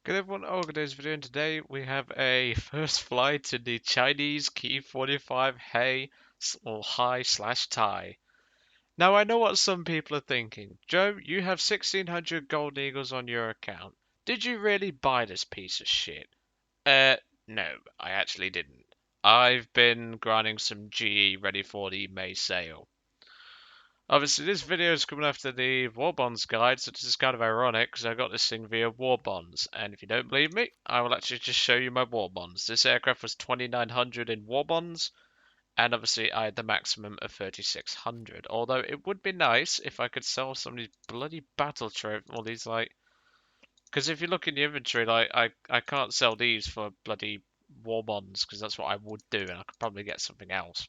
Good everyone, today's video, and today we have a first flight to the Chinese Ki-45 High/Tie. Now I know what some people are thinking. Joe, you have 1600 gold eagles on your account. Did you really buy this piece of shit? No, I actually didn't. I've been grinding some GE ready for the May sale. Obviously, this video is coming after the War Bonds guide, so this is kind of ironic because I got this thing via War Bonds. And if you don't believe me, I will actually just show you my War Bonds. This aircraft was 2900 in War Bonds, and obviously I had the maximum of 3600. Although it would be nice if I could sell some of these bloody battle trophies, all these like, because if you look in the inventory, like I can't sell these for bloody War Bonds because that's what I would do, and I could probably get something else.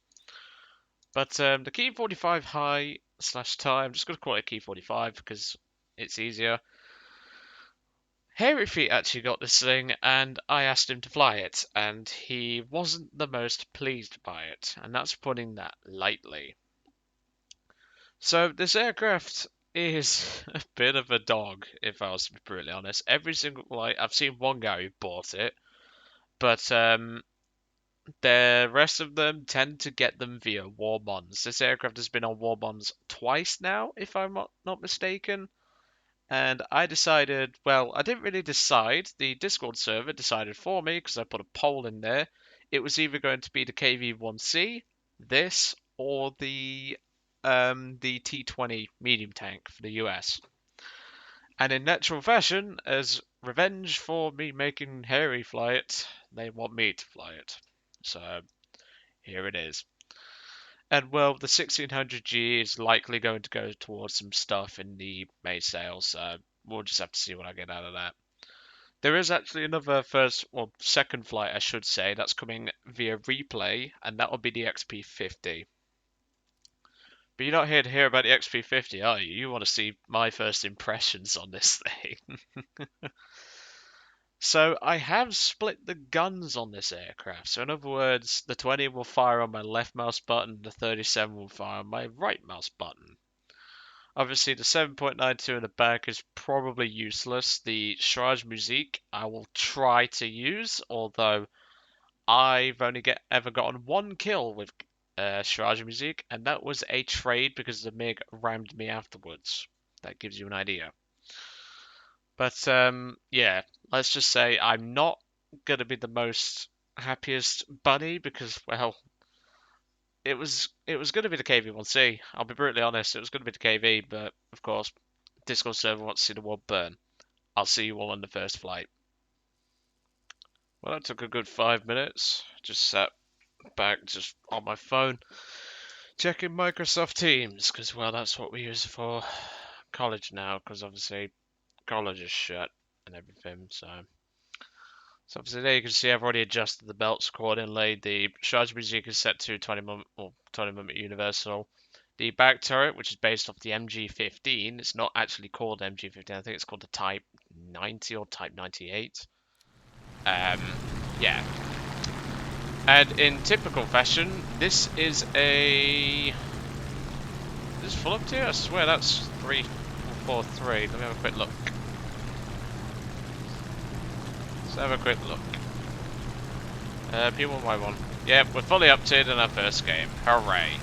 But the Ki-45 High/Tie, I'm just going to call it Ki-45 because it's easier. Hairy Feet actually got this thing, and I asked him to fly it, and he wasn't the most pleased by it, and that's putting that lightly. So this aircraft is a bit of a dog, if I was to be brutally honest. Every single, like, I've seen one guy who bought it, but the rest of them tend to get them via war bonds. This aircraft has been on war bonds twice now, if I'm not mistaken. And I decided, well, I didn't really decide. The Discord server decided for me because I put a poll in there. It was either going to be the KV-1C, this, or the T-20 medium tank for the US. And in natural fashion, as revenge for me making Harry fly it, they want me to fly it. So here it is. And well, the 1600G is likely going to go towards some stuff in the May sale, so we'll just have to see what I get out of that. There is actually another second flight, I should say, that's coming via replay, and that will be the XP50. But you're not here to hear about the XP50, are you? You want to see my first impressions on this thing. So I have split the guns on this aircraft. So in other words, the 20 will fire on my left mouse button, the 37 will fire on my right mouse button. Obviously the 7.92 in the back is probably useless. The Charge Musique I will try to use, although I've only ever gotten one kill with Charge Musique, and that was a trade because the MiG rammed me afterwards. That gives you an idea. But yeah, let's just say I'm not gonna be the most happiest bunny because, well, it was gonna be the KV-1C. I'll be brutally honest, it was gonna be the KV, but of course, Discord server wants to see the world burn. I'll see you all on the first flight. Well, that took a good 5 minutes. Just sat back, just on my phone, checking Microsoft Teams, because well, that's what we use for college now. Because obviously, college is shut and everything, so. So obviously there you can see I've already adjusted the belts accordingly. The charge music is set to 20 moment universal. The back turret, which is based off the MG15, it's not actually called MG15. I think it's called the Type 90 or Type 98. Yeah. And in typical fashion, this is a... Is this full up tier? I swear that's 343. Let me have a quick look. Let's have a quick look. P1Y1. Yep, we're fully up tiered in our first game. Hooray.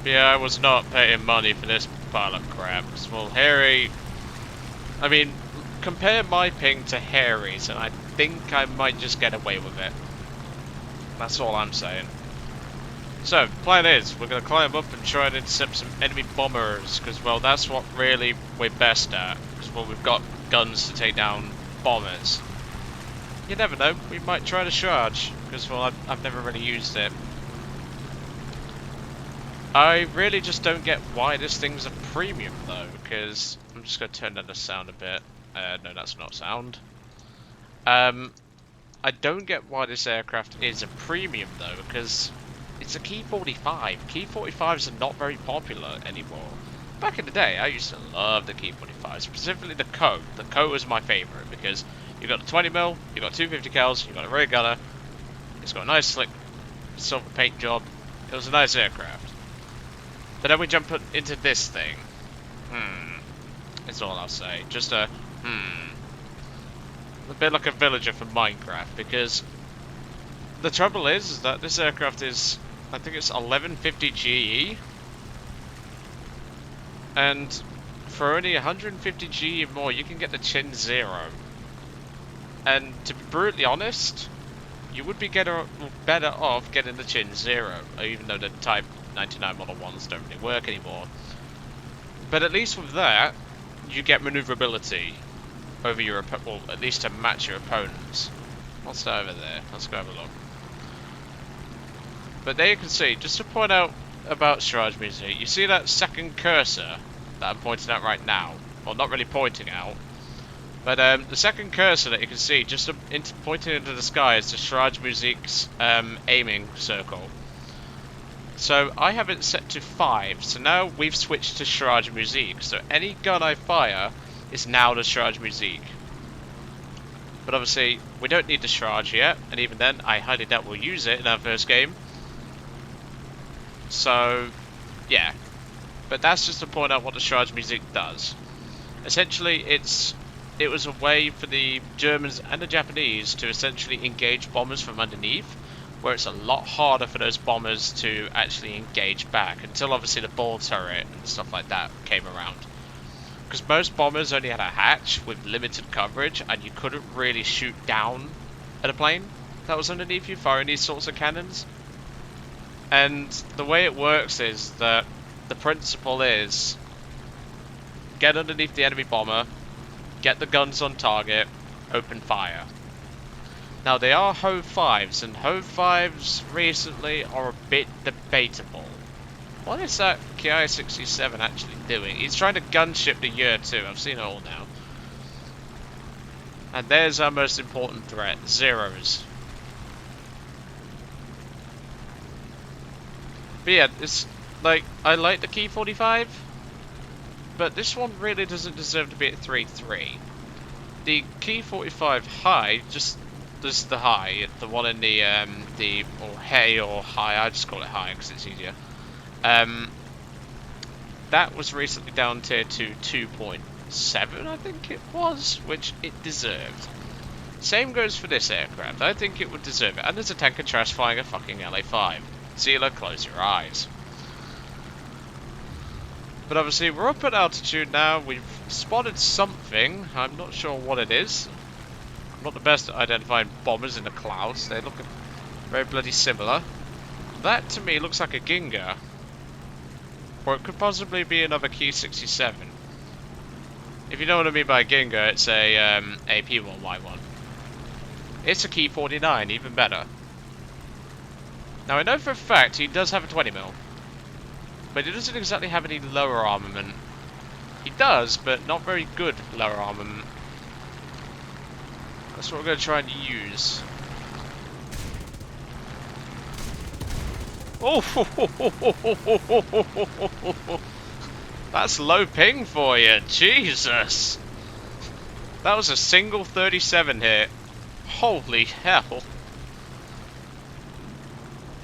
Yeah, I was not paying money for this pile of crap. Well, Harry... I mean, compare my ping to Harry's, and I think I might just get away with it. That's all I'm saying. So, plan is, we're going to climb up and try and intercept some enemy bombers, because, well, that's what really we're best at. Because, well, we've got guns to take down bombers. You never know, we might try to charge, because, well, I've never really used it. I really just don't get why this thing's a premium, though, because... I'm just going to turn down the sound a bit. No, that's not sound. I don't get why this aircraft is a premium, though, because it's a Ki-45. Ki-45s are not very popular anymore. Back in the day, I used to love the Ki-45, specifically the Co. The Co was my favourite, because you got the 20mm, you got 250 cals, you got a rear gunner, it's got a nice slick silver paint job. It was a nice aircraft. But then we jump into this thing. is all I'll say. Just a bit like a villager from Minecraft, because the trouble is that this aircraft is, I think it's 1150 GE, and for only 150 GE more, you can get the Chin Zero. And to be brutally honest, you would be better off getting the Chin Zero, even though the Type 99 Model 1s don't really work anymore. But at least with that, you get maneuverability over your well, at least to match your opponents. What's that over there? Let's go have a look. But there you can see, just to point out about Strage Music, you see that second cursor that I'm pointing out right now? Well, not really pointing out, but the second cursor that you can see just pointing into the sky is the Strage Music's aiming circle. So I have it set to 5, so now we've switched to Strage Music, so any gun I fire is now the Strage Music. But obviously, we don't need the Strage yet, and even then, I highly doubt we'll use it in our first game. So, yeah. But that's just to point out what the Strage Music does. Essentially, it was a way for the Germans and the Japanese to essentially engage bombers from underneath, where it's a lot harder for those bombers to actually engage back, until obviously the ball turret and stuff like that came around. Because most bombers only had a hatch with limited coverage, and you couldn't really shoot down at a plane that was underneath you firing these sorts of cannons. And the way it works is that the principle is get underneath the enemy bomber, get the guns on target, open fire. Now they are Hove 5s, and Hove 5s recently are a bit debatable. What is that Ki-45 actually doing? He's trying to gunship the Year 2. I've seen it all now. And there's our most important threat, Zeros. But yeah, it's like, I like the Ki-45, but this one really doesn't deserve to be at 3-3. The Ki-45 high, just the high, the one in the or hay or high, I just call it high because it's easier. That was recently down tier to 2.7, I think it was, which it deserved. Same goes for this aircraft. I think it would deserve it. And there's a tank of trash flying a fucking LA-5. Sealer, close your eyes. But obviously, we're up at altitude now. We've spotted something. I'm not sure what it is. I'm not the best at identifying bombers in the clouds. They look very bloody similar. That, to me, looks like a Ginga. Or it could possibly be another Ki-67. If you know what I mean by Ginga, it's a P1Y1. It's a Ki-49, even better. Now I know for a fact he does have a 20mm. But he doesn't exactly have any lower armament. He does, but not very good lower armament. That's what we're going to try and use. Oh, that's low ping for you, Jesus. That was a single 37 hit. Holy hell.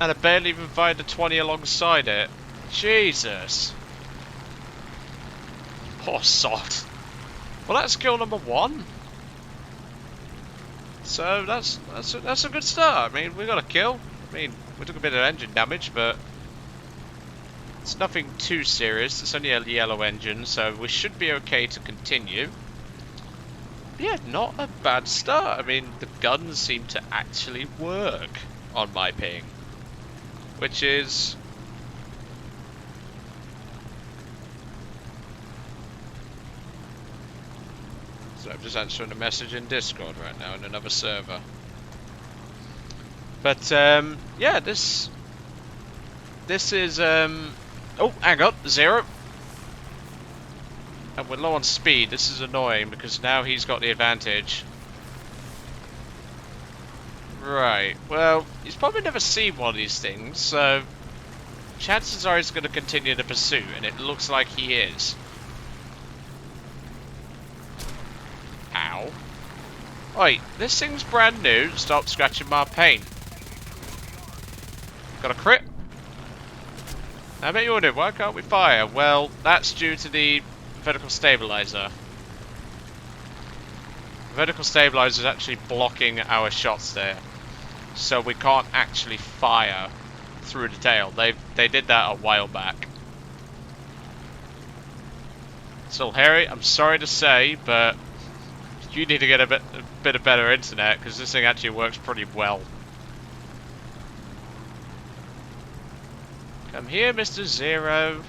And I barely even fired a 20 alongside it. Jesus. Poor sod. Well, that's kill number 1. So that's a good start. I mean, we got a kill. I mean, we took a bit of engine damage, but it's nothing too serious. It's only a yellow engine, so we should be okay to continue. But yeah, not a bad start. I mean, the guns seem to actually work on my ping, which is... So I'm just answering a message in Discord right now in another server. But yeah, this is oh, hang on, 0. And we're low on speed. This is annoying because now he's got the advantage. Right. Well, he's probably never seen one of these things, so chances are he's going to continue the pursuit, and it looks like he is. Ow. Oi, this thing's brand new. Stop scratching my paint. Got a crit? I bet you wonder, why can't we fire? Well, that's due to the vertical stabilizer. Vertical stabilizer is actually blocking our shots there, so we can't actually fire through the tail. They did that a while back. So Harry, I'm sorry to say, but you need to get a bit of better internet, because this thing actually works pretty well. Come here, Mr. Zero.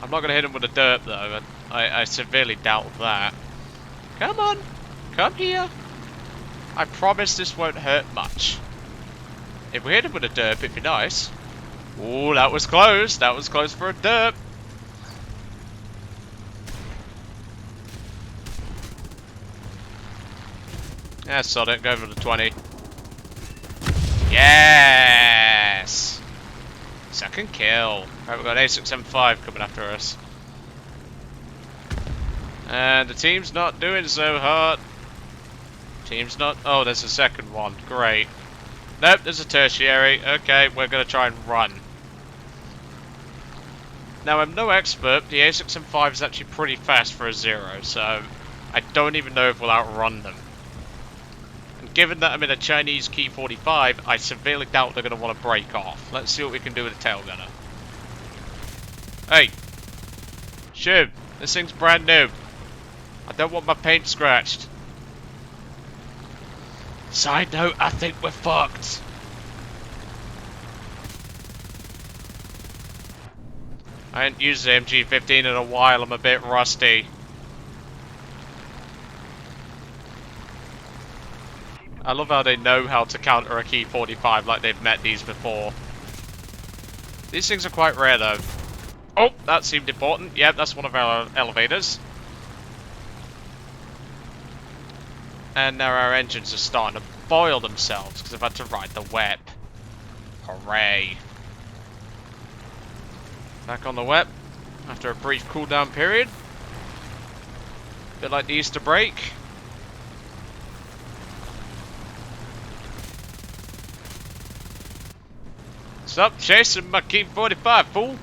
I'm not going to hit him with a derp, though. I severely doubt that. Come on. Come here. I promise this won't hurt much. If we hit him with a derp, it'd be nice. Ooh, that was close. That was close for a derp. Yeah, sod it. Go for the 20. Yes! Second kill. Right, we've got A6M5 coming after us. And the team's not doing so hot. Team's not... Oh, there's a second one. Great. Nope, there's a tertiary. Okay, we're going to try and run. Now, I'm no expert. The A6M5 is actually pretty fast for a 0, so I don't even know if we'll outrun them. And given that I'm in a Chinese Ki-45, I severely doubt they're going to want to break off. Let's see what we can do with a tail gunner. Hey! Shoot! This thing's brand new. I don't want my paint scratched. Side note, I think we're fucked. I haven't used the MG15 in a while, I'm a bit rusty. I love how they know how to counter a Ki-45 like they've met these before. These things are quite rare though. Oh, that seemed important. Yep, that's one of our elevators. And now our engines are starting to boil themselves because they've had to ride the web. Hooray. Back on the web after a brief cooldown period. Bit like the Easter break. Stop chasing my Ki-45, fool!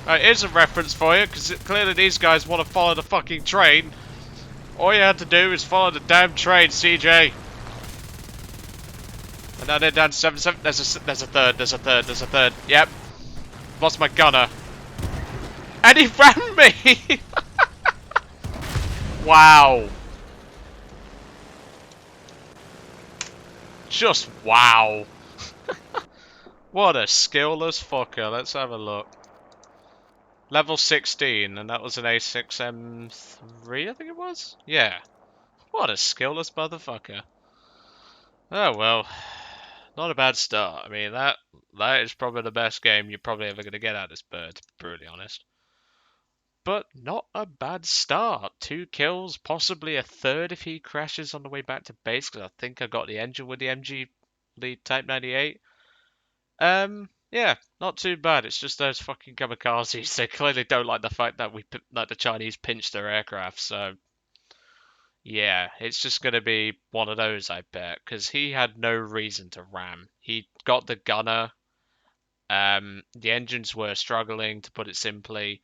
Right, here's a reference for you, because clearly these guys want to follow the fucking train. All you had to do is follow the damn train, CJ. And now they're down 7-7. There's a third. Yep. Lost my gunner. And he ran me! Wow. Just wow. What a skillless fucker. Let's have a look. Level 16, and that was an A6M3, I think it was? Yeah. What a skillless motherfucker. Oh well. Not a bad start. I mean, that is probably the best game you're probably ever going to get out of this bird, to be brutally honest. But not a bad start. 2 kills, possibly a third if he crashes on the way back to base, because I think I got the engine with the MG lead Type 98. Yeah, not too bad. It's just those fucking kamikazes. They clearly don't like the fact that the Chinese pinched their aircraft. So yeah, it's just gonna be one of those, I bet, because he had no reason to ram. He got the gunner. The engines were struggling, to put it simply,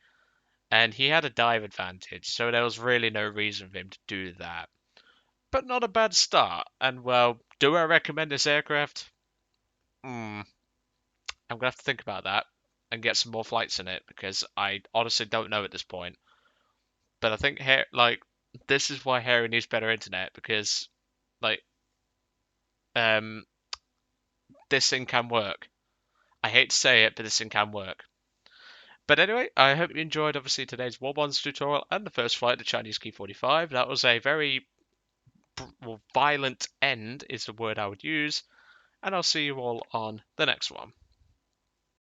and he had a dive advantage. So there was really no reason for him to do that. But not a bad start. And well, do I recommend this aircraft? I'm gonna have to think about that and get some more flights in it because I honestly don't know at this point. But I think this is why Harry needs better internet because like um this thing can work. I hate to say it, but this thing can work. But anyway, I hope you enjoyed obviously today's Warbonds tutorial and the first flight of the Chinese Ki-45. That was a very violent end is the word I would use, and I'll see you all on the next one.